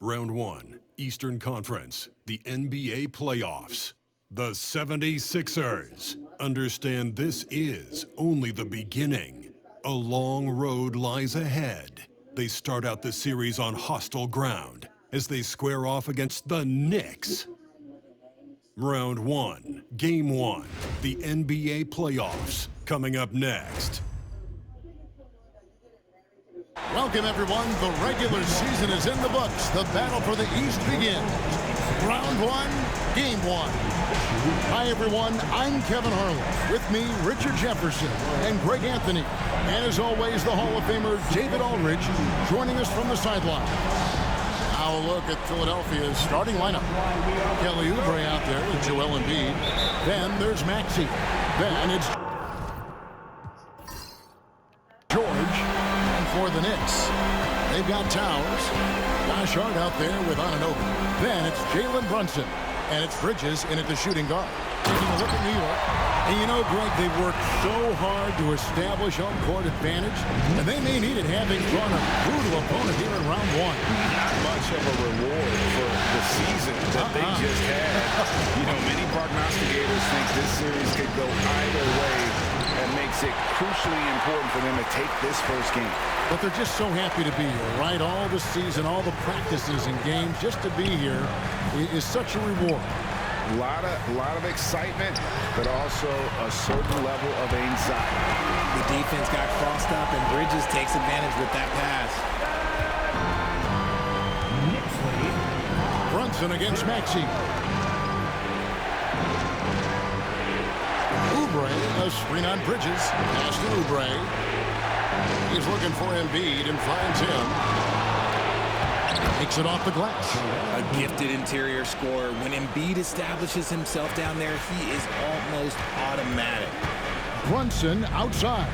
Round 1, Eastern Conference, the NBA playoffs. The 76ers understand this is only the beginning. A long road lies ahead. They start out the series on hostile ground as they square off against the Knicks. Round 1, Game 1, the NBA playoffs, coming up next. Welcome, everyone. The regular season is in the books. The battle for the East begins. Round 1, Game 1. Hi, everyone. I'm Kevin Harlan. With me, Richard Jefferson and Greg Anthony. And as always, the Hall of Famer David Aldridge joining us from the sideline. Now a look at Philadelphia's starting lineup. Kelly Oubre out there with Joel Embiid. Then there's Maxey. Then it's George. And for the Knicks, they've got Towers. Josh Hart out there with Anunoby. Then it's Jalen Brunson. And it's Bridges in at the shooting guard. Taking a look at New York. And you know, Greg, they've worked so hard to establish home court advantage, and they may need it having drawn a brutal opponent here in round 1. Not much of a reward for the season that they just had. You know, many prognosticators think this series could go either way. That makes it crucially important for them to take this first game. But they're just so happy to be here, right? All the season, all the practices and games, just to be here is such a reward. A lot of excitement, but also a certain level of anxiety. The defense got crossed up, and Bridges takes advantage with that pass. Brunson against Maxey. Oubre, a screen on Bridges. Pass to Oubre. He's looking for Embiid and finds him. Takes it off the glass. A gifted interior scorer. When Embiid establishes himself down there, he is almost automatic. Brunson outside.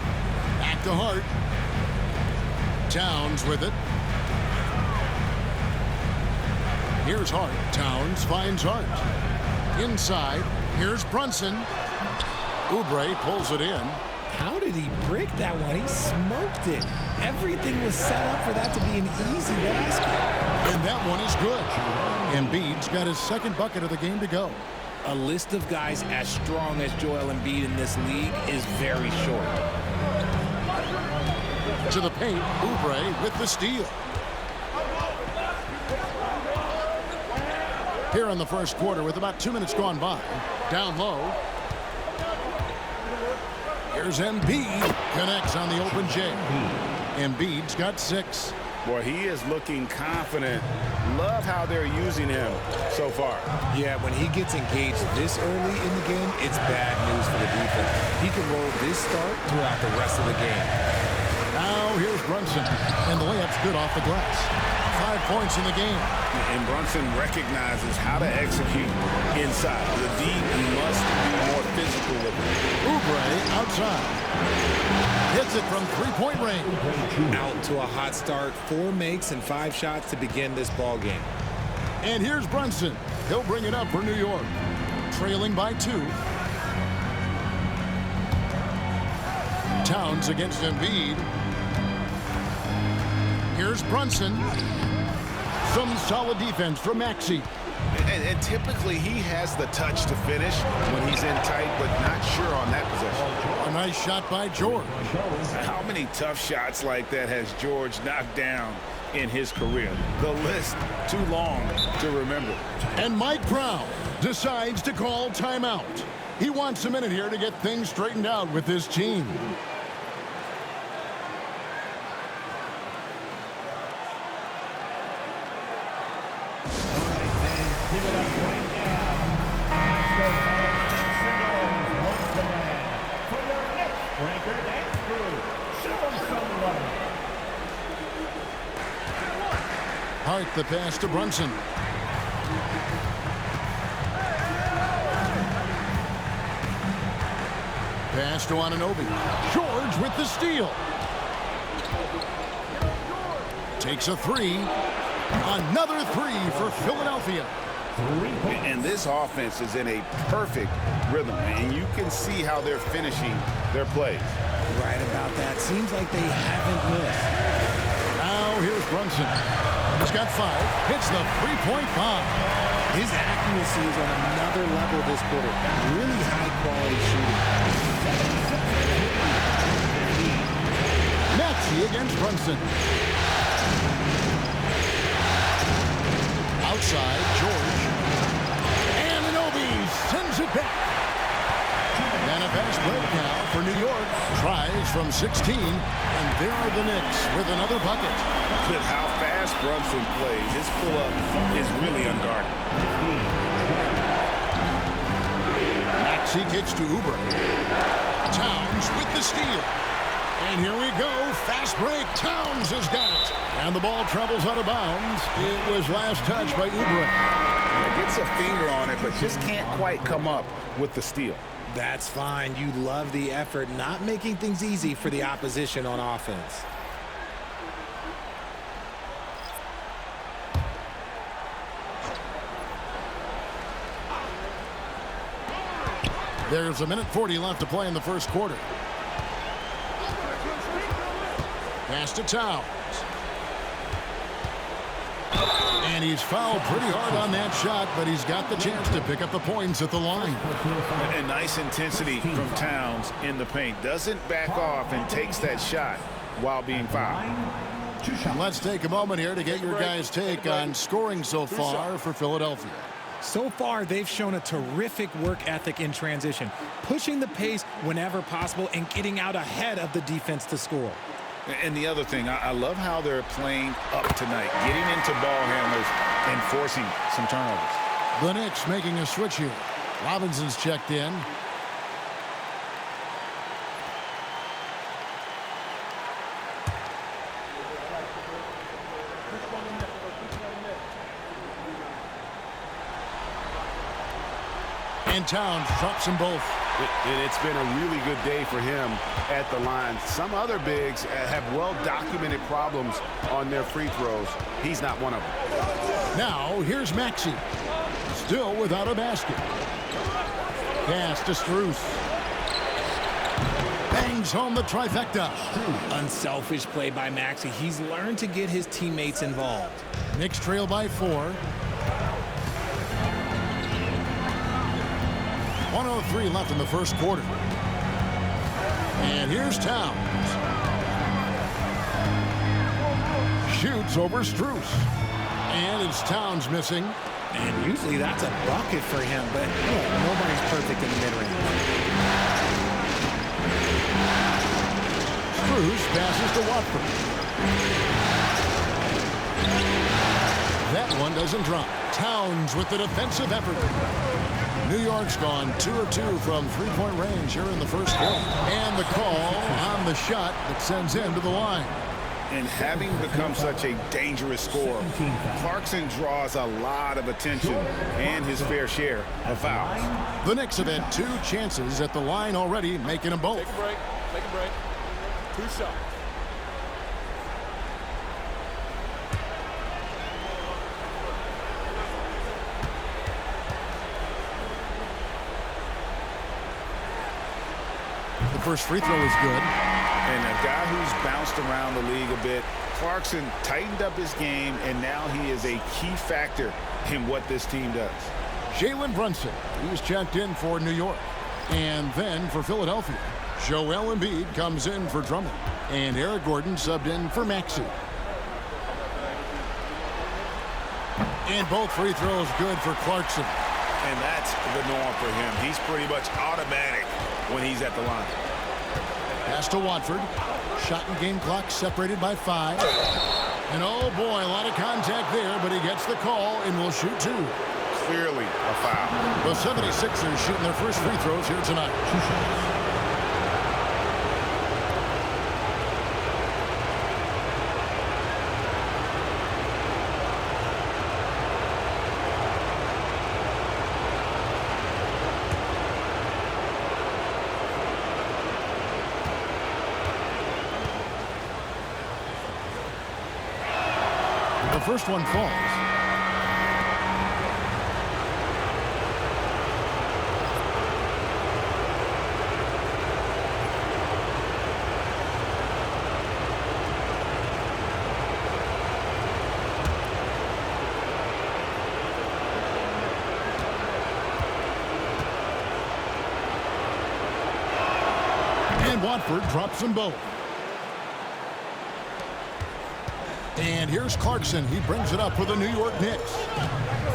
Back to Hart. Towns with it. Here's Hart. Towns finds Hart. Inside. Here's Brunson. Oubre pulls it in. How did he break that one? He smoked it. Everything was set up for that to be an easy basket. And that one is good. Embiid's got his second bucket of the game to go. A list of guys as strong as Joel Embiid in this league is very short. To the paint, Oubre with the steal. Here in the first quarter with about 2 minutes gone by. Down low. Here's Embiid. Connects on the open J. Embiid's got 6. Boy, he is looking confident. Love how they're using him so far. Yeah, when he gets engaged this early in the game, it's bad news for the defense. He can roll this start throughout the rest of the game. Now here's Brunson. And the layup's good off the glass. 5 points in the game. And Brunson recognizes how to execute inside. The D must be more physical with him. Oubre outside. Hits it from three-point range. Out to a hot start. 4 makes and 5 shots to begin this ball game. And here's Brunson. He'll bring it up for New York. Trailing by 2. Towns against Embiid. Here's Brunson. Some solid defense from Maxey. And typically he has the touch to finish when he's in tight, but not sure on that possession. A nice shot by George. How many tough shots like that has George knocked down in his career? The list too long to remember. And Mike Brown decides to call timeout. He wants a minute here to get things straightened out with his team. Hart the pass to Brunson. Pass to Anunoby. George with the steal. Takes a 3. Another 3 for Philadelphia. And this offense is in a perfect rhythm, and you can see how they're finishing their plays. Right about that. Seems like they haven't missed. Now here's Brunson. He's got 5. Hits the three-point bomb. His accuracy is on another level this quarter. Really high-quality shooting. Maxey against Brunson. Outside, George. And Anobi sends it back. And a fast break now for New York. Tries from 16. And there are the Knicks with another bucket. With how fast Brunson plays, his pull-up is really unguarded. Maxey kicks to Oubre. Towns with the steal. And here we go. Fast break. Towns has got it. And the ball travels out of bounds. It was last touched by Oubre. Gets a finger on it, but just can't quite come up with the steal. That's fine. You love the effort, not making things easy for the opposition on offense. There's 1:40 left to play in the first quarter. Pass to Towns. And he's fouled pretty hard on that shot, but he's got the chance to pick up the points at the line. And nice intensity from Towns in the paint. Doesn't back off and takes that shot while being fouled. Let's take a moment here to get your guys' take on scoring so far for Philadelphia. So far, they've shown a terrific work ethic in transition, pushing the pace whenever possible and getting out ahead of the defense to score. And the other thing, I love how they're playing up tonight, getting into ball handlers and forcing some turnovers. The Knicks making a switch here. Robinson's checked in. And Towns drops them both. It's been a really good day for him at the line. Some other bigs have well-documented problems on their free throws. He's not one of them. Now, here's Maxey. Still without a basket. Pass to Strus. Bangs home the trifecta. Unselfish play by Maxey. He's learned to get his teammates involved. Knicks trail by 4. 1:03 left in the first quarter. And here's Towns. Shoots over Strus. And it's Towns missing. And usually that's a bucket for him, but look, nobody's perfect in the mid-range. Strus passes to Watford. That one doesn't drop. Towns with the defensive effort. New York's gone 2 of 2 from three-point range here in the first quarter. And the call on the shot that sends him to the line. And having become such a dangerous scorer, Clarkson draws a lot of attention and his fair share of fouls. The Knicks have had 2 chances at the line already, making them both. Take a break. Take a break. 2 shots. The first free throw is good. And a guy who's bounced around the league a bit, Clarkson tightened up his game, and now he is a key factor in what this team does. Jalen Brunson, he's checked in for New York. And then for Philadelphia, Joel Embiid comes in for Drummond. And Eric Gordon subbed in for Maxey. And both free throws good for Clarkson. And that's the norm for him. He's pretty much automatic when he's at the line. Pass to Watford. Shot and game clock separated by 5. And oh boy, a lot of contact there, but he gets the call and will shoot 2. Clearly a foul. The 76ers shooting their first free throws here tonight. The first one falls. And Watford drops them both. And here's Clarkson. He brings it up for the New York Knicks.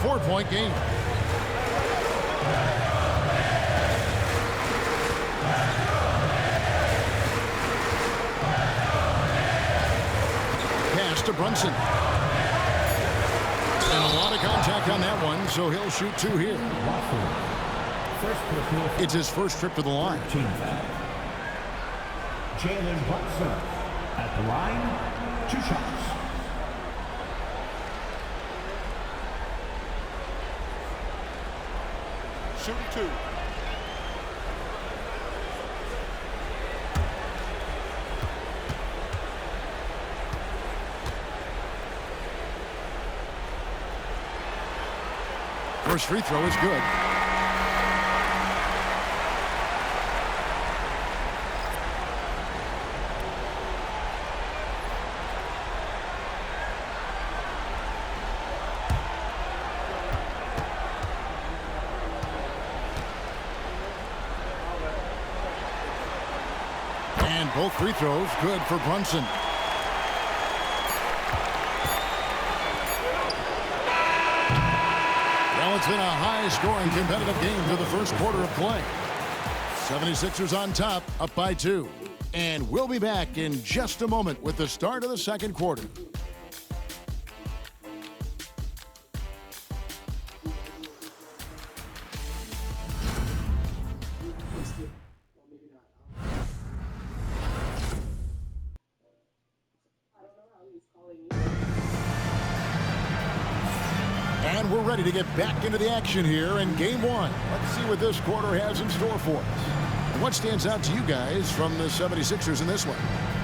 4-point game. Pass to Brunson. And a lot of contact on that one, so he'll shoot 2 here. It's his first trip to the line. Jalen Brunson at the line, 2 shots. Shooting 2. First free throw is good. And both free throws good for Brunson. Well, it's been a high-scoring competitive game for the first quarter of play. 76ers on top, up by 2. And we'll be back in just a moment with the start of the second quarter. And we're ready to get back into the action here in Game 1. Let's see what this quarter has in store for us. And what stands out to you guys from the 76ers in this one?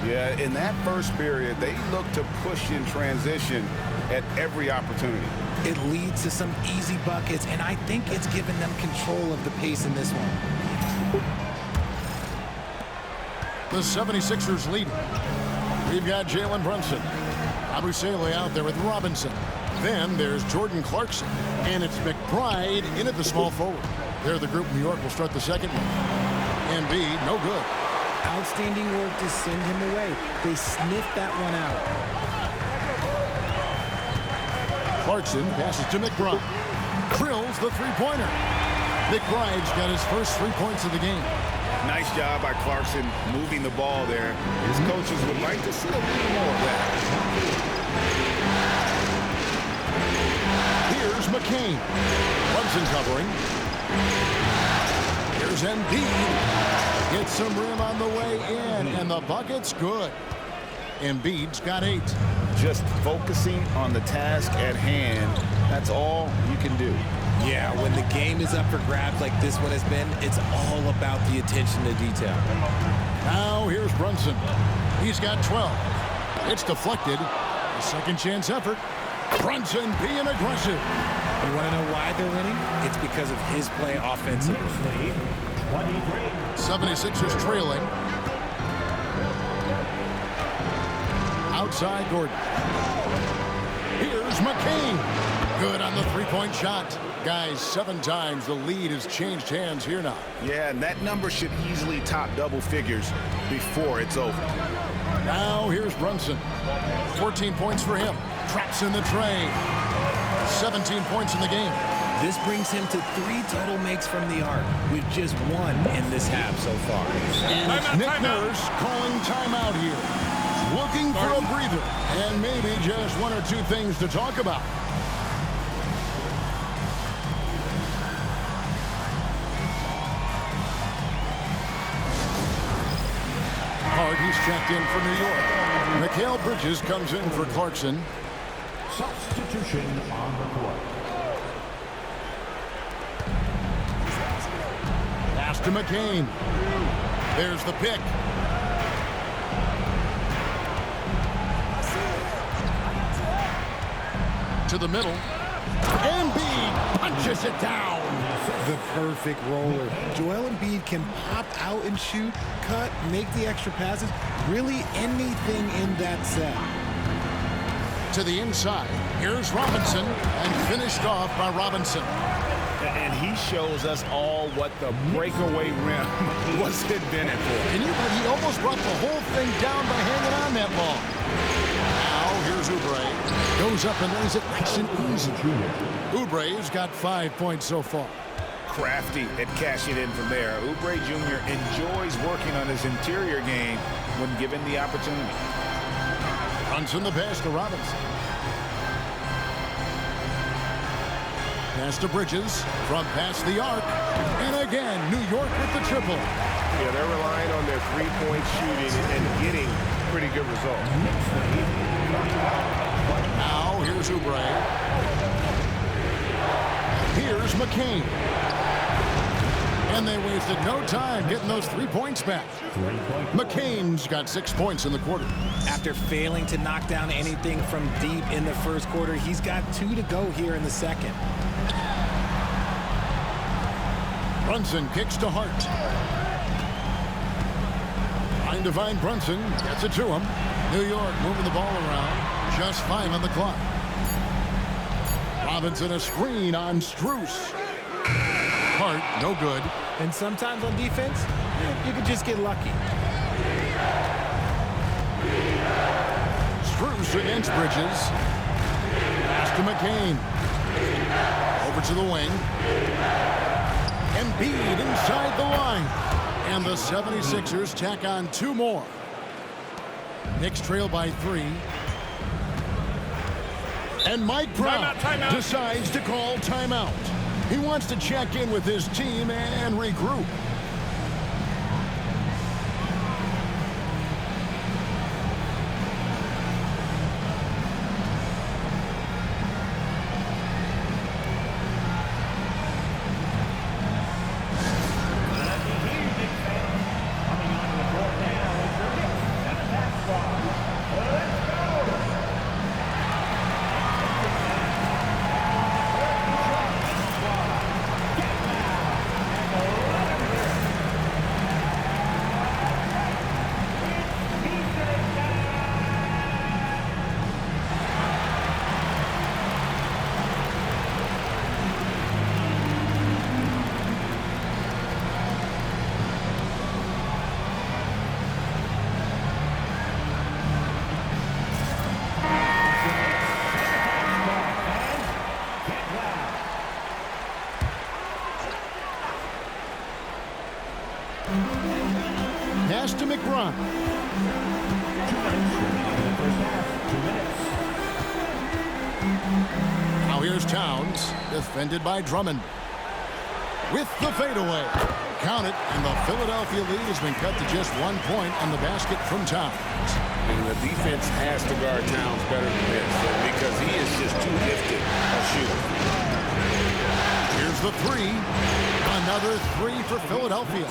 Yeah, in that first period, they looked to push in transition at every opportunity. It leads to some easy buckets, and I think it's given them control of the pace in this one. The 76ers lead. We've got Jalen Brunson. Abusele out there with Robinson. Then there's Jordan Clarkson. And it's McBride in at the small forward. There, the group in New York will start the second one. Embiid, no good. Outstanding work to send him away. They sniffed that one out. Clarkson passes to McBride. Drills the three-pointer. McBride's got his first 3 points of the game. Nice job by Clarkson moving the ball there. His coaches would like to see a little more of that. Here's McCain. Brunson covering. Here's Embiid. Gets some rim on the way in, and the bucket's good. Embiid's got 8. Just focusing on the task at hand, that's all you can do. Yeah, when the game is up for grabs like this one has been, it's all about the attention to detail. Now here's Brunson. He's got 12. It's deflected. A second chance effort. Brunson being aggressive. You want to know why they're winning? It's because of his play offensively. 76ers trailing. Outside Gordon. Here's McCain. Good on the three-point shot. Guys, 7 times the lead has changed hands here now. Yeah, and that number should easily top double figures before it's over. Now here's Brunson. 14 points for him. Traps in the tray. 17 points in the game. This brings him to 3 total makes from the arc, with just 1 in this half so far. And it's Nick Nurse calling timeout here. Looking for a breather and maybe just 1 or 2 things to talk about. He's checked in for New York. Mikal Bridges comes in for Clarkson. Substitution on the court. Pass to McCain. There's the pick. To the middle. Embiid punches it down. The perfect roller. Joel Embiid can pop out and shoot, cut, make the extra passes, really anything in that set. To the inside. Here's Robinson, and finished off by Robinson. And he shows us all what the breakaway rim was invented for. And he almost brought the whole thing down by hanging on that ball. Now here's Oubre. Goes up and lays it nice and easy. Oubre's got 5 points so far. Crafty at cashing in from there. Oubre Jr. enjoys working on his interior game when given the opportunity. Brunson the pass to Robinson. Pass to Bridges from past the arc. And again, New York with the triple. Yeah, they're relying on their three-point shooting and getting pretty good results. Now here's Oubre. Here's McCain. And they wasted no time getting those 3 points back. McCain's got 6 points in the quarter. After failing to knock down anything from deep in the first quarter, he's got 2 to go here in the second. Brunson kicks to Hart. Trying to find Brunson. Gets it to him. New York moving the ball around. Just 5 on the clock. Robinson a screen on Strus. Hart, no good. And sometimes on defense, you could just get lucky. Strus against Bridges. Pass to McCain. Over to the wing. Embiid inside the line. And the 76ers tack on 2 more. Knicks trail by 3. And Mike Brown decides to call timeout. He wants to check in with his team and regroup. Pass to McBride. 2 minutes remaining in the first half. 2 minutes. Now here's Towns, defended by Drummond. With the fadeaway. Count it, and the Philadelphia lead has been cut to just 1 point on the basket from Towns. And the defense has to guard Towns better than this because he is just too gifted a shooter. Here's the 3. Another 3 for Philadelphia.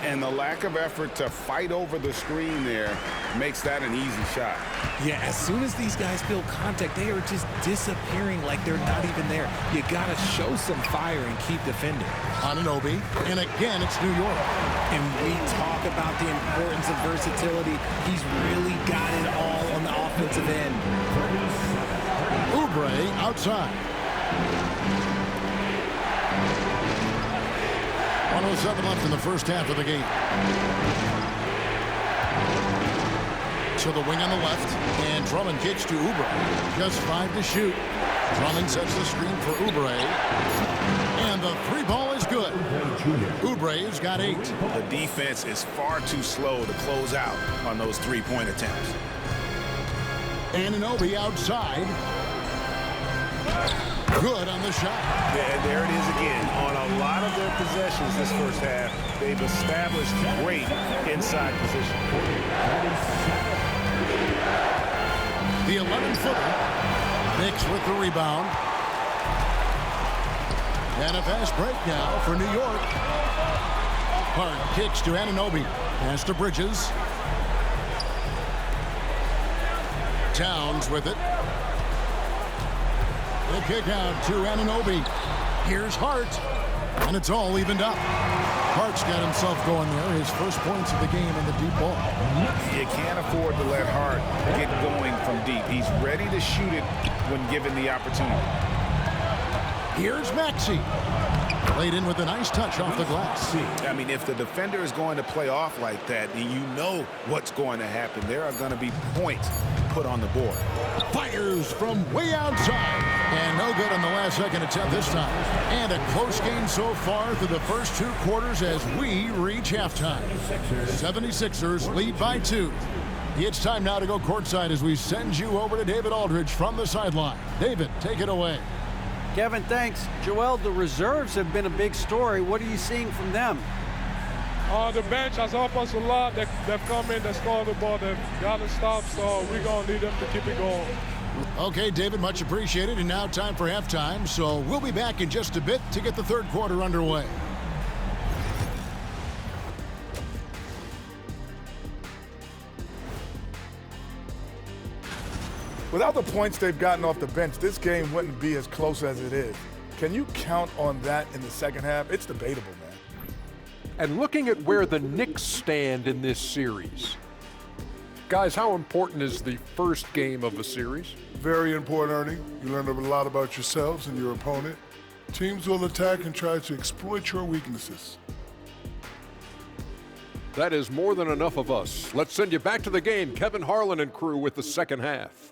And the lack of effort to fight over the screen there makes that an easy shot. Yeah, as soon as these guys feel contact, they are just disappearing like they're not even there. You got to show some fire and keep defending. Anunoby, and again, it's New York. And we talk about the importance of versatility. He's really got it all on the offensive end. Oubre outside. 1:07 left in the first half of the game. To the wing on the left, and Drummond kicks to Oubre. Just 5 to shoot. Drummond sets the screen for Oubre. And the 3 ball is good. Oubre's got 8. The defense is far too slow to close out on those 3-point attempts. Anunoby outside. Good on the shot. And there it is again. On a lot of their possessions this first half, they've established great inside position. The 11-footer. Knicks with the rebound. And a fast break now for New York. Hart kicks to Anunoby. Pass to Bridges. Towns with it. The kick out to Anunoby. Here's Hart. And it's all evened up. Hart's got himself going there. His first points of the game in the deep ball. You can't afford to let Hart get going from deep. He's ready to shoot it when given the opportunity. Here's Maxey. Laid in with a nice touch off the glass. I mean, if the defender is going to play off like that, then you know what's going to happen. There are going to be points put on the board. Fires from way outside. And no good on the last second attempt this time. And a close game so far through the first 2 quarters as we reach halftime. 76ers lead by 2. It's time now to go courtside as we send you over to David Aldridge from the sideline. David, take it away. Kevin, thanks. Joel, the reserves have been a big story. What are you seeing from them? The bench has helped us a lot. They've come in, they scored the ball, they've gotten stopped, so we're going to need them to keep it going. Okay, David, much appreciated. And now time for halftime, so we'll be back in just a bit to get the third quarter underway. Without the points they've gotten off the bench, this game wouldn't be as close as it is. Can you count on that in the second half? It's debatable, man. And looking at where the Knicks stand in this series, guys, how important is the first game of a series? Very important, Ernie. You learn a lot about yourselves and your opponent. Teams will attack and try to exploit your weaknesses. That is more than enough of us. Let's send you back to the game, Kevin Harlan and crew with the second half.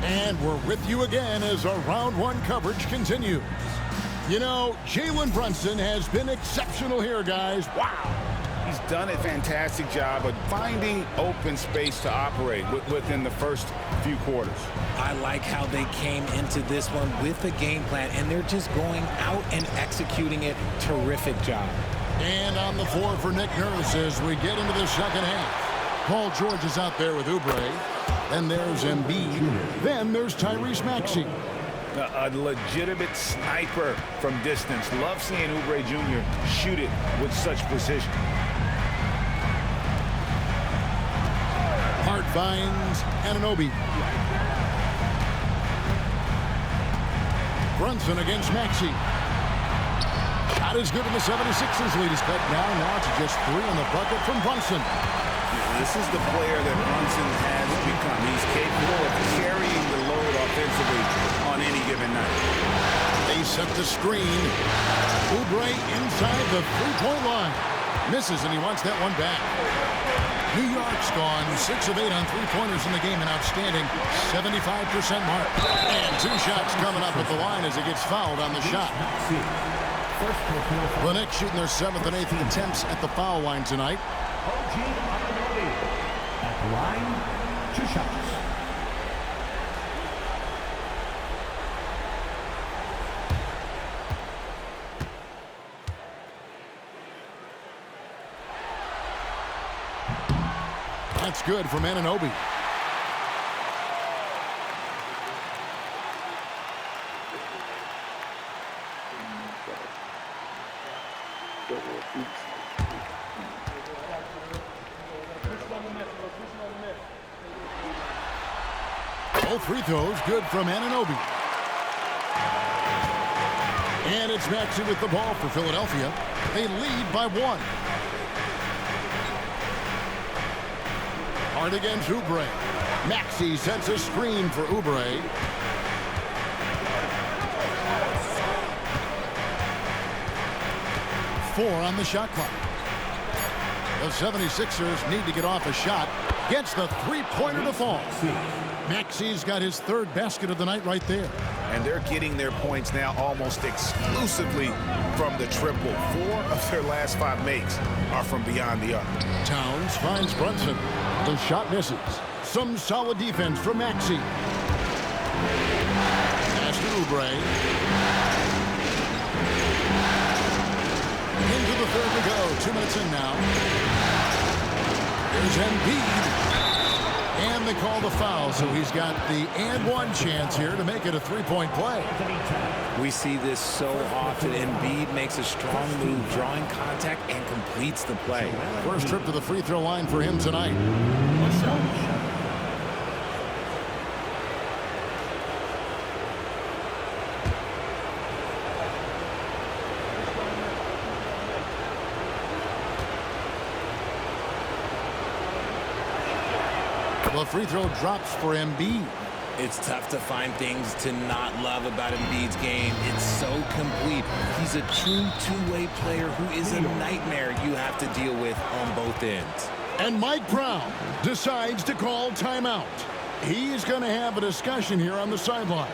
And we're with you again as our round 1 coverage continues. You know, Jalen Brunson has been exceptional here, guys. Wow. He's done a fantastic job of finding open space to operate within the first few quarters. I like how they came into this one with a game plan, and they're just going out and executing it. Terrific job. And on the floor for Nick Nurse as we get into the second half. Paul George is out there with Oubre. Then there's Embiid. Then there's Tyrese Maxey. A legitimate sniper from distance. Love seeing Oubre Jr. shoot it with such precision. Hart finds Anunoby. Brunson against Maxey. Shot is good, and the 76ers lead is cut down now to just 3 on the bucket from Brunson. This is the player that Brunson has become. He's capable of carrying the load offensively on any given night. They set the screen. Oubre inside the 3-point line. Misses, and he wants that one back. New York's gone 6 of 8 on 3-pointers in the game, an outstanding 75% mark. And 2 shots coming up at the line as he gets fouled on the shot. The Knicks shooting their 7th and 8th attempts at the foul line tonight. At the line, 2 shots. That's good from Anunoby. Both free throws good from Anunoby. And it's Maxey with the ball for Philadelphia. They lead by 1. Hard against Oubre. Maxey sets a screen for Oubre. Four on the shot clock. The 76ers need to get off a shot. Gets the 3-pointer to fall. Maxey's got his 3rd basket of the night right there. And they're getting their points now almost exclusively from the triple. 4 of their last 5 makes are from beyond the arc. Towns finds Brunson. The shot misses. Some solid defense from Maxey. Pass to Oubre. Into the 3rd to go. 2 minutes in now. There's Embiid. And they call the foul, so he's got the and-one chance here to make it a 3-point play. We see this so often. Embiid makes a strong move, drawing contact, and completes the play. First trip to the free throw line for him tonight. The free throw drops for Embiid. It's tough to find things to not love about Embiid's game. It's so complete. He's a true two-way player who is a nightmare you have to deal with on both ends. And Mike Brown decides to call timeout. He's going to have a discussion here on the sideline.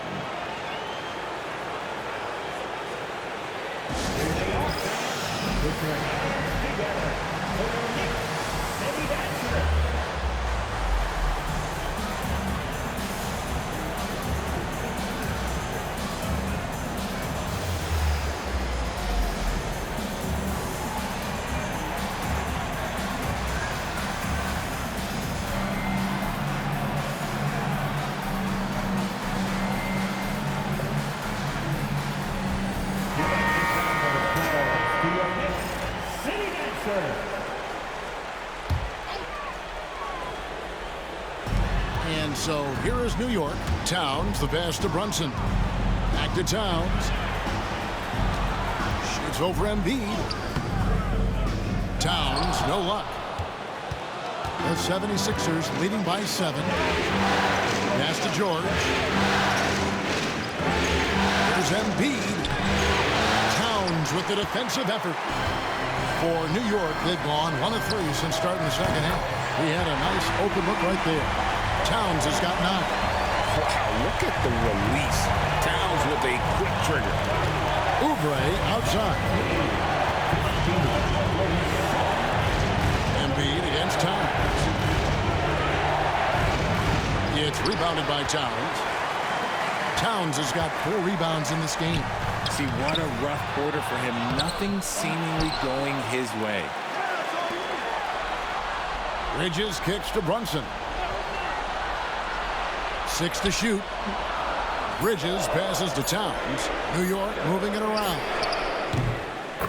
And so here is New York. Towns, the pass to Brunson. Back to Towns. Shoots over Embiid. Towns, no luck. The 76ers leading by 7. Pass to George. Here's Embiid. Towns with the defensive effort. For New York, they've gone 1 of 3 since starting the second half. He had a nice open look right there. Towns has got 9. Wow, look at the release. Towns with a quick trigger. Oubre outside. Embiid against Towns. It's rebounded by Towns. Towns has got 4 rebounds in this game. See, what a rough quarter for him. Nothing seemingly going his way. Bridges kicks to Brunson. 6 to shoot. Bridges passes to Towns. New York moving it around.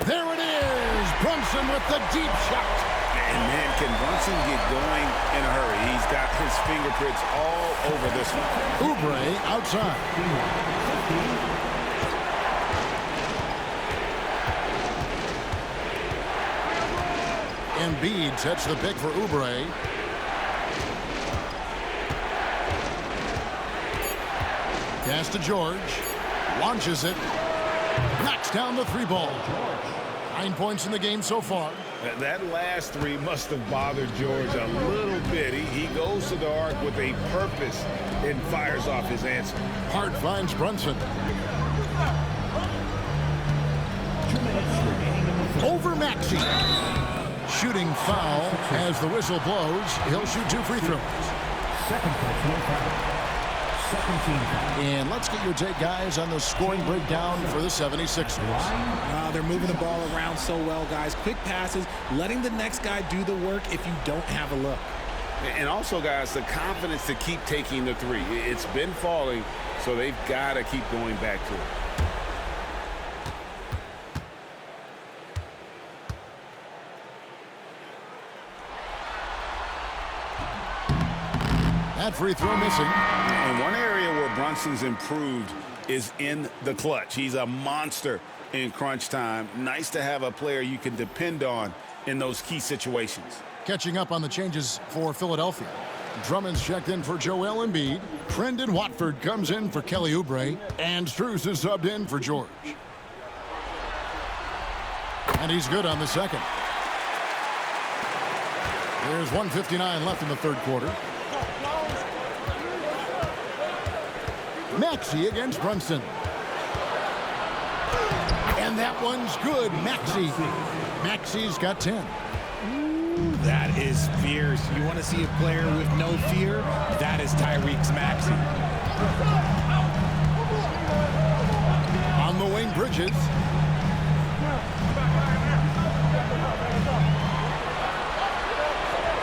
There it is! Brunson with the deep shot. And man, can Brunson get going in a hurry? He's got his fingerprints all over this one. Oubre outside. Embiid sets the pick for Oubre. Pass to George. Launches it. Knocks down the 3 ball. 9 points in the game so far. That last 3 must have bothered George a little bit. He goes to the arc with a purpose and fires off his answer. Hart finds Brunson. Over Maxey. Shooting foul as the whistle blows. He'll shoot 2 free throws. Second personal foul. Second team foul. And let's get your take, guys, on the scoring breakdown for the 76ers. They're moving the ball around so well, guys. Quick passes, letting the next guy do the work if you don't have a look. And also, guys, the confidence to keep taking the 3. It's been falling, so they've got to keep going back to it. That free throw missing. And one area where Brunson's improved is in the clutch. He's a monster in crunch time. Nice to have a player you can depend on in those key situations. Catching up on the changes for Philadelphia. Drummond's checked in for Joel Embiid. Brendan Watford comes in for Kelly Oubre. And Strus is subbed in for George. And he's good on the second. There's 1:59 left in the third quarter. Maxey against Brunson. And that one's good. Maxey's got 10. Ooh, that is fierce. You want to see a player with no fear? That is Tyrese Maxey. On the wing, Bridges.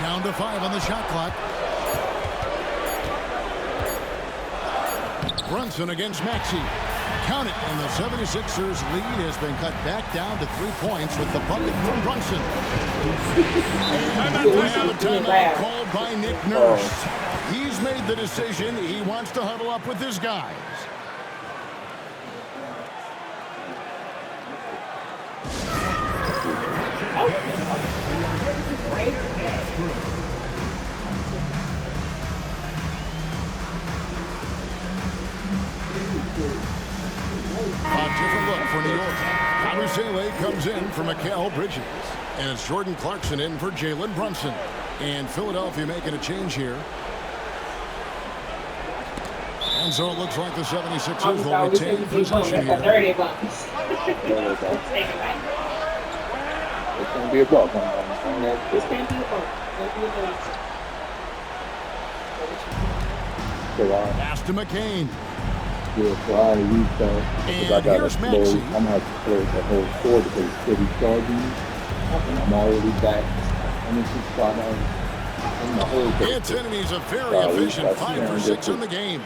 Down to 5 on the shot clock. Brunson against Maxey. Count it, and the 76ers lead has been cut back down to 3 points with the bucket from Brunson. And we have a timeout called by Nick Nurse. He's made the decision. He wants to huddle up with his guys. Yabusele comes in for Mikal Bridges. And it's Jordan Clarkson in for Jalen Brunson. And Philadelphia making a change here. And so it looks like the 76ers will retain possession here. It's going to be a ball. It's going to be a ball. Pass to McCain. And here's Maxey. I'm going to have to play the whole score because he's charging me. And I'm already back. I'm in 6 spot now. Anthony's a very efficient 5 for 6 in the game.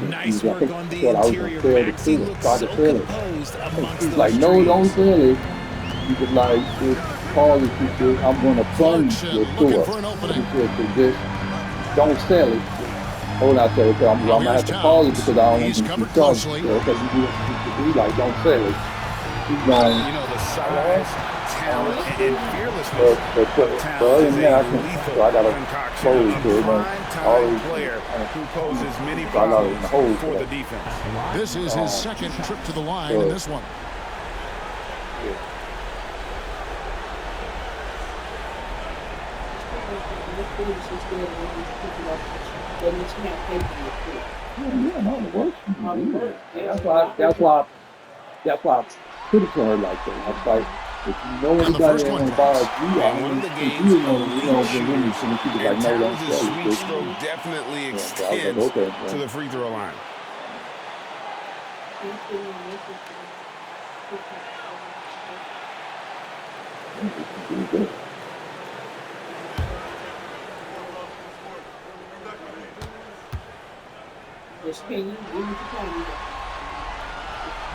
Nice work on the interior. Maxey looks so composed amongst he's those like, no, trees. don't sell it. You could like, just call it. He said, I'm going to fund your Looking store. for an opening. He said, so just don't sell it. Hold on, so okay, I'm going to have to call it because I don't want you to be charged. So, okay, he's like, don't sell it. He's going, You know, the size, talent, and fearlessness but of Towns other is than that, a lethal so I got to concoction close of to it. prime-time player who poses many problems for the defense. This is his second trip to the line in this one. That's why I put it to her like that. I was like, if you know anybody that won't buy you, I One of the mean, game's you know, when you see people like, and no, don't Towns' sell it. sweet stroke definitely I was extends like, okay, to the free throw line.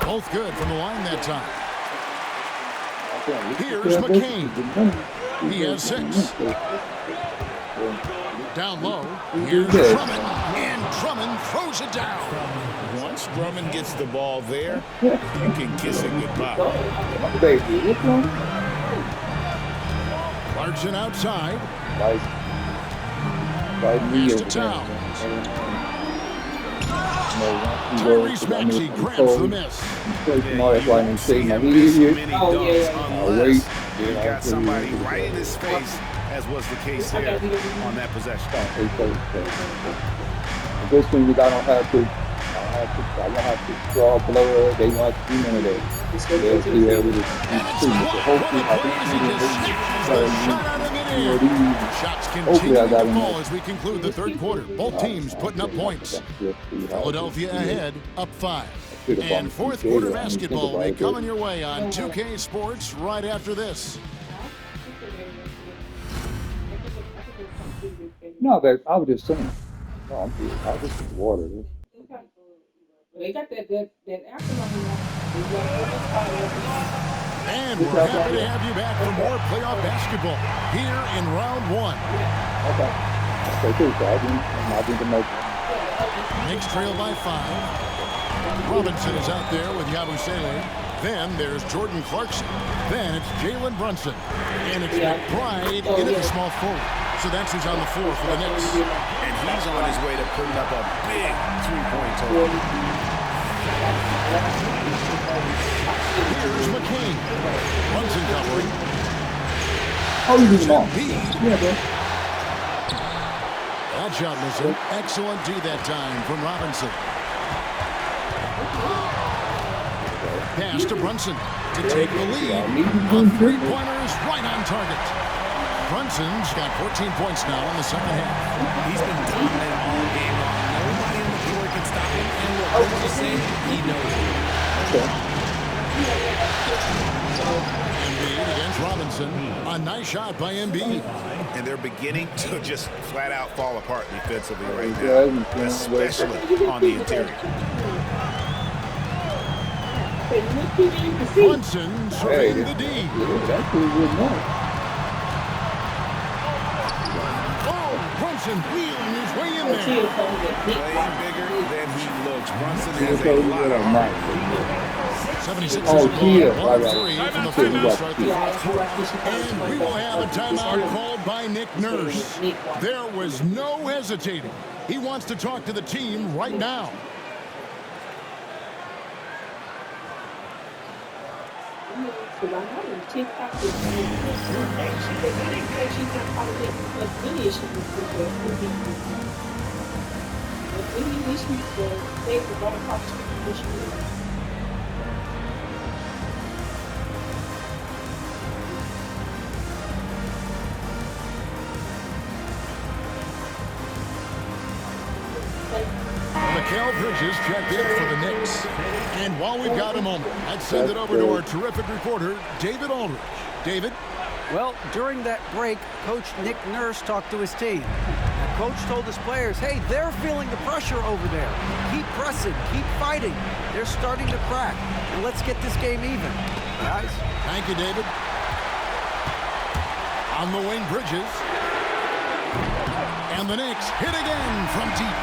Both good from the line that time. Here's McCain. He has 6. Down low. Here's Drummond. And Drummond throws it down. Once Drummond gets the ball there, you can kiss it goodbye. Clarkson outside. Pass to Towns. Tyrese Maxey grabs the miss. Unless you've got somebody right in his face, as was the case there on that possession. This thing I don't have to draw blood. They want to do none of that. They'll see everything. Shots continue to fall as we conclude the third quarter. Both teams putting up points. Philadelphia ahead, up 5. And fourth quarter basketball will be coming your way on 2K Sports right after this. No, babe, I was just saying. No, I'm good. I was just water. They got that And we're happy to have you back for more playoff basketball here in round 1. Okay. Okay, cool. So I didn't make it. Knicks trail by 5. Robinson is out there with Yabusele. Then there's Jordan Clarkson. Then it's Jalen Brunson. And it's McBride into the small forward. So that's who's on the floor for the Knicks. And he's on his way to putting up a big three-point total. Here's McCain. Brunson covering. Oh, you did them all. Yeah, bro. That shot was an excellent D that time from Robinson. Pass to Brunson to take the lead. A three-pointer is right on target. Brunson's got 14 points now in the second half. He's been dominant all game long. Nobody on the floor can stop him. And look, what did you say? He knows it. Embiid against Robinson. A nice shot by Embiid. And they're beginning to just flat out fall apart defensively right now, especially on the interior. Brunson surveying the D. That's pretty good enough. Brunson wheeling his way in there. Playing bigger than he looks. Brunson has a lot of heart. 76ers Oh, yeah. ball 1-3 from the field to start the fourth quarter. And we will have a timeout called by Nick Nurse. There was no hesitating. He wants to talk to the team right now. Because I know when TikTok is doing this, I didn't say she's not probably as many issues with the movie. But many issues were they were going to probably issues. Mikal Bridges checked in for the Knicks. And while we've got a moment, let's send it over to our terrific reporter, David Aldridge. David? Well, during that break, Coach Nick Nurse talked to his team. The coach told his players, hey, they're feeling the pressure over there. Keep pressing, keep fighting. They're starting to crack. And let's get this game even, guys. Thank you, David. On the wing, Bridges. And the Knicks hit again from deep.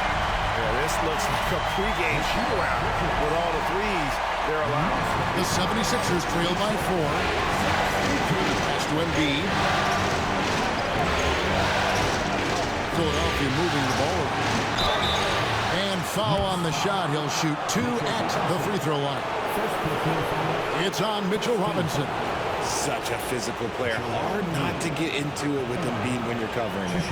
Yeah, this looks like a pregame shoot-around with all the threes they're allowing. The 76ers trail by 4. Pass to Embiid. Philadelphia moving the ball around. And foul on the shot. He'll shoot 2 at the free throw line. It's on Mitchell Robinson. Such a physical player. Hard not to get into it with Embiid when you're covering him.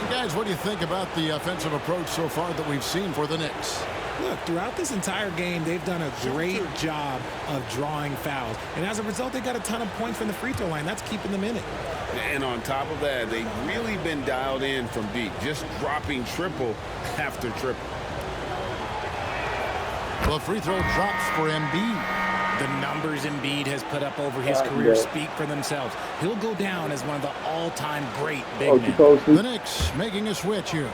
Guys, what do you think about the offensive approach so far that we've seen for the Knicks? Look, throughout this entire game, they've done a great job of drawing fouls. And as a result, they got a ton of points from the free throw line. That's keeping them in it. And on top of that, they've really been dialed in from deep, just dropping triple after triple. The free throw drops for Embiid. The numbers Embiid has put up over his career speak for themselves. He'll go down as one of the all-time great big men. The Knicks making a switch here.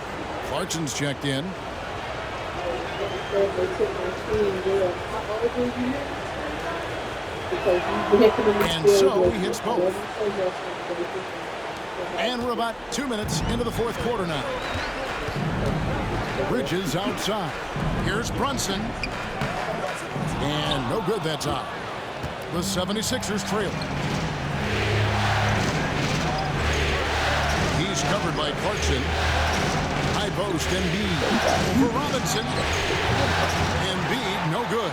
Clarkson's checked in. And so he hits both. And we're about 2 minutes into the fourth quarter now. Bridges outside. Here's Brunson. And no good, that's out. The 76ers trail. He's covered by Clarkson. High post, Embiid. For Robinson. Embiid, no good.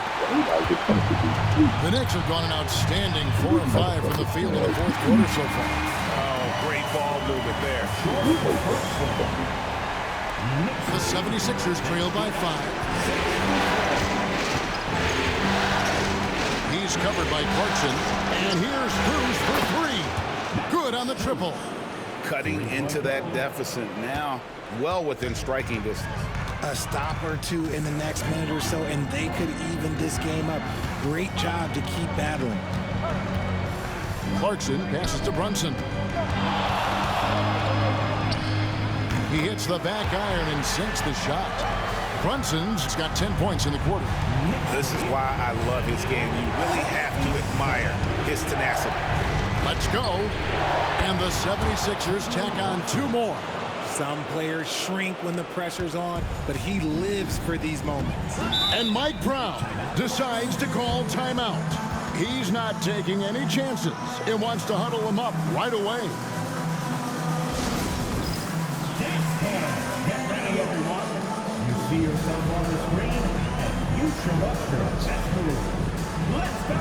The Knicks have gone an outstanding 4 of 5 from the field in the fourth quarter so far. Oh, great ball movement there. The 76ers trail by 5. He's covered by Clarkson. And here's Cruz for 3. Good on the triple. Cutting into that deficit now, well within striking distance. A stop or two in the next minute or so, and they could even this game up. Great job to keep battling. Clarkson passes to Brunson. He hits the back iron and sinks the shot. Brunson's got 10 points in the quarter. This is why I love his game. You really have to admire his tenacity. Let's go. And the 76ers tack on 2 more. Some players shrink when the pressure's on, but he lives for these moments. And Mike Brown decides to call timeout. He's not taking any chances and wants to huddle him up right away. Get ready, everyone. You see yourself on the screen, and you show up your best move. Let's go.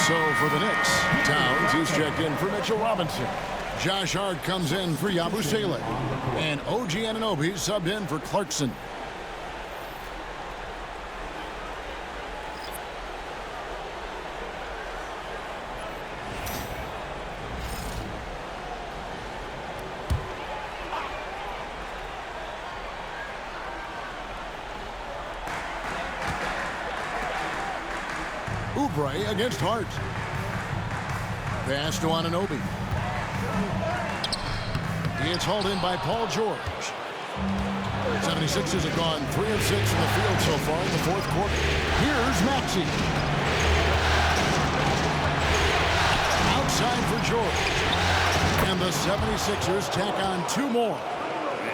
So for the Knicks, Towns, he's checked in for Mitchell Robinson. Josh Hart comes in for Yabusele. And OG Anunoby subbed in for Clarkson. Oubre against Hart. Pass to Anunoby. It's hauled in by Paul George. 76ers have gone 3 of 6 in the field so far in the fourth quarter. Here's Maxey. Outside for George. And the 76ers tack on 2 more.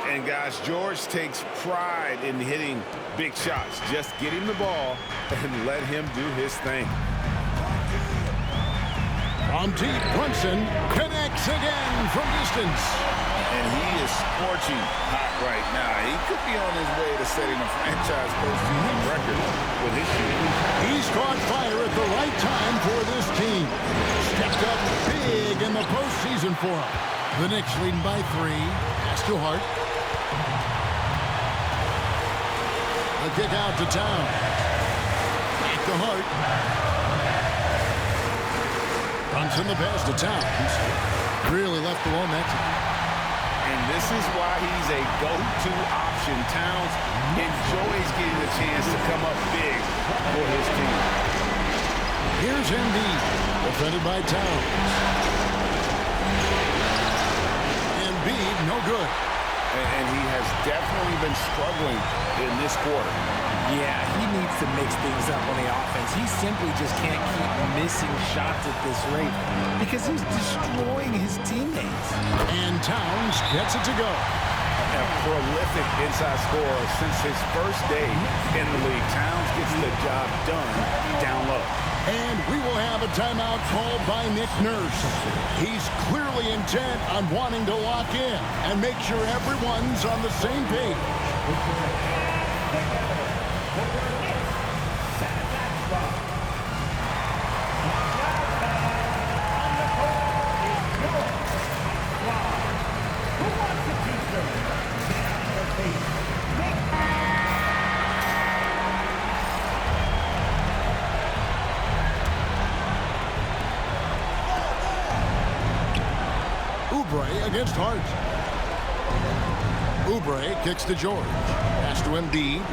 And guys, George takes pride in hitting big shots. Just get him the ball and let him do his thing. From deep, Brunson connects again from distance. And he is scorching hot right now. He could be on his way to setting a franchise postseason record with his shooting. He's caught fire at the right time for this team. Stepped up big in the postseason for him. The Knicks leading by 3. Pass to Hart. A kick out to Town. Back to Hart. Brunson the pass to Towns. Really left the wall next. And this is why he's a go-to option. Towns enjoys getting the chance to come up big for his team. Here's Embiid, defended by Towns. Embiid, no good. And he has definitely been struggling in this quarter. Yeah, he needs to mix things up on the offense. He simply just can't keep missing shots at this rate because he's destroying his teammates. And Towns gets it to go. A prolific inside scorer since his first day in the league. Towns gets the job done down low. And we will have a timeout called by Nick Nurse. He's clearly intent on wanting to lock in and make sure everyone's on the same page. Oubre against Hart. Oubre kicks to George. Pass to Embiid.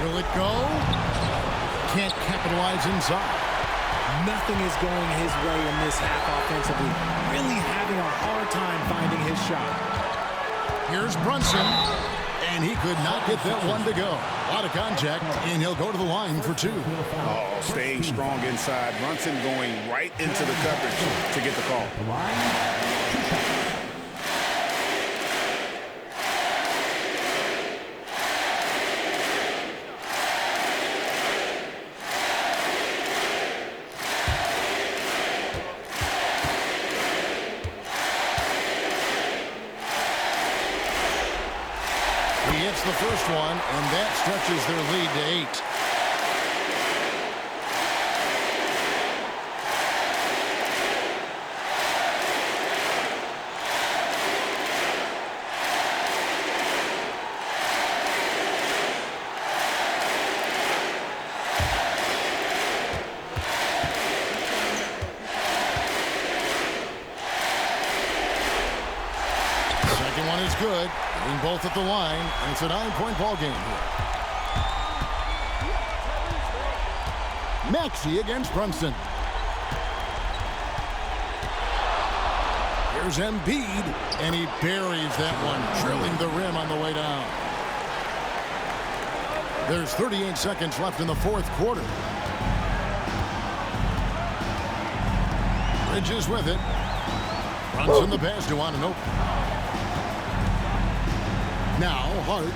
Will it go? Can't capitalize inside. Nothing is going his way in this half offensively. Really having a hard time finding his shot. Here's Brunson. And he could not get that one to go. A lot of contact, and he'll go to the line for 2. Oh, staying strong inside. Brunson going right into the coverage to get the call. He hits the first one, and that stretches their lead to 8. Second one is good. Getting both at the line, and it's a 9-point ball game here. Maxey against Brunson. Here's Embiid, and he buries that one, drilling the rim on the way down. There's 38 seconds left in the fourth quarter. Bridges with it. Brunson the pass to Anunoby. Now, Hart.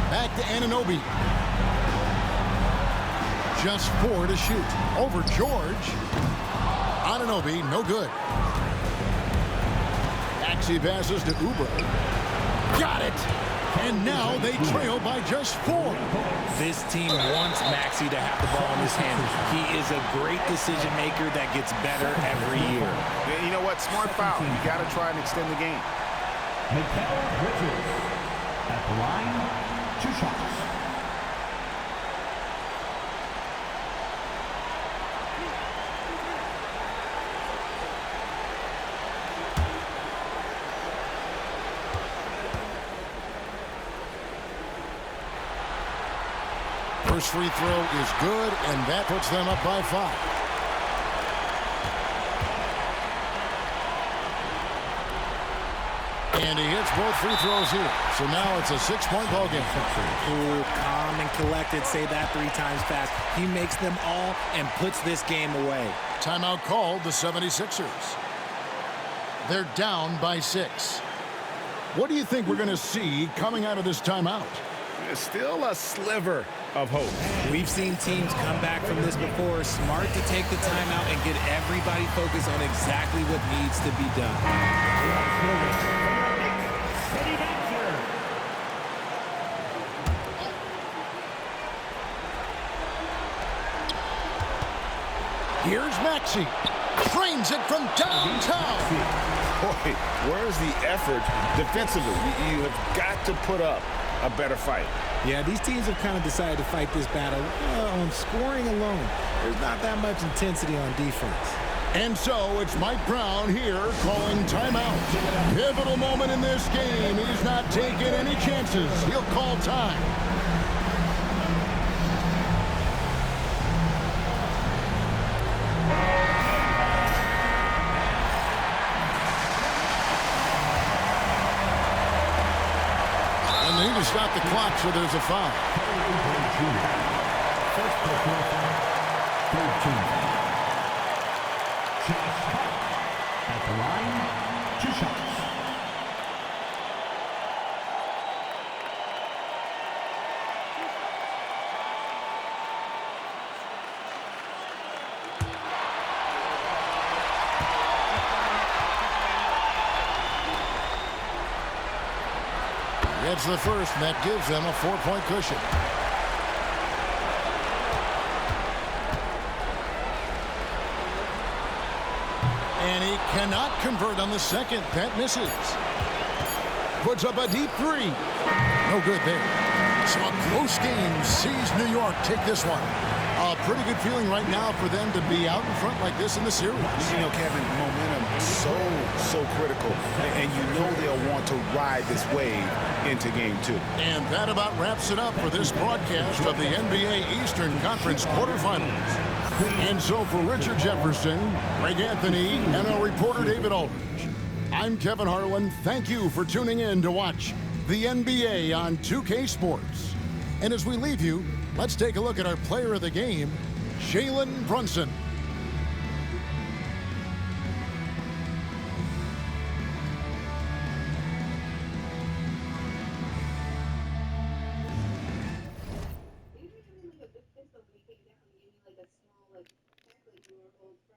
Back to Anunoby. Just 4 to shoot. Over George. Anunoby, no good. Maxey passes to Oubre. Got it! And now they trail by just 4. This team wants Maxey to have the ball in his hand. He is a great decision maker that gets better every year. You know what? Smart foul. You got to try and extend the game. Mikal Bridges at the line, 2 shots. First free throw is good, and that puts them up by 5. And he hits both free throws here. So now it's a 6-point ball game. Cool, calm, and collected. Say that 3 times fast. He makes them all and puts this game away. Timeout called the 76ers. They're down by 6. What do you think we're going to see coming out of this timeout? There's still a sliver of hope. We've seen teams come back from this before. Smart to take the timeout and get everybody focused on exactly what needs to be done. Here's Maxey. Drains it from downtown. Boy, where's the effort defensively? You have got to put up a better fight. Yeah, these teams have kind of decided to fight this battle on scoring alone. There's not that much intensity on defense. And so it's Mike Brown here calling timeout. Pivotal moment in this game. He's not taking any chances. He'll call time. And they need to stop the clock, so there's a foul. First personal foul, 13. At the line, 2 shots. Gets the first, and that gives them a 4-point cushion. And he cannot convert on the second. That misses. Puts up a deep 3. No good there. So a close game sees New York take this one. A pretty good feeling right now for them to be out in front like this in the series. You know, Kevin, momentum so critical. And you know they'll want to ride this wave into game 2. And that about wraps it up for this broadcast of the NBA Eastern Conference quarterfinals. And so for Richard Jefferson, Greg Anthony, and our reporter David Aldridge, I'm Kevin Harlan. Thank you for tuning in to watch the NBA on 2K Sports. And as we leave you, let's take a look at our player of the game, Jalen Brunson.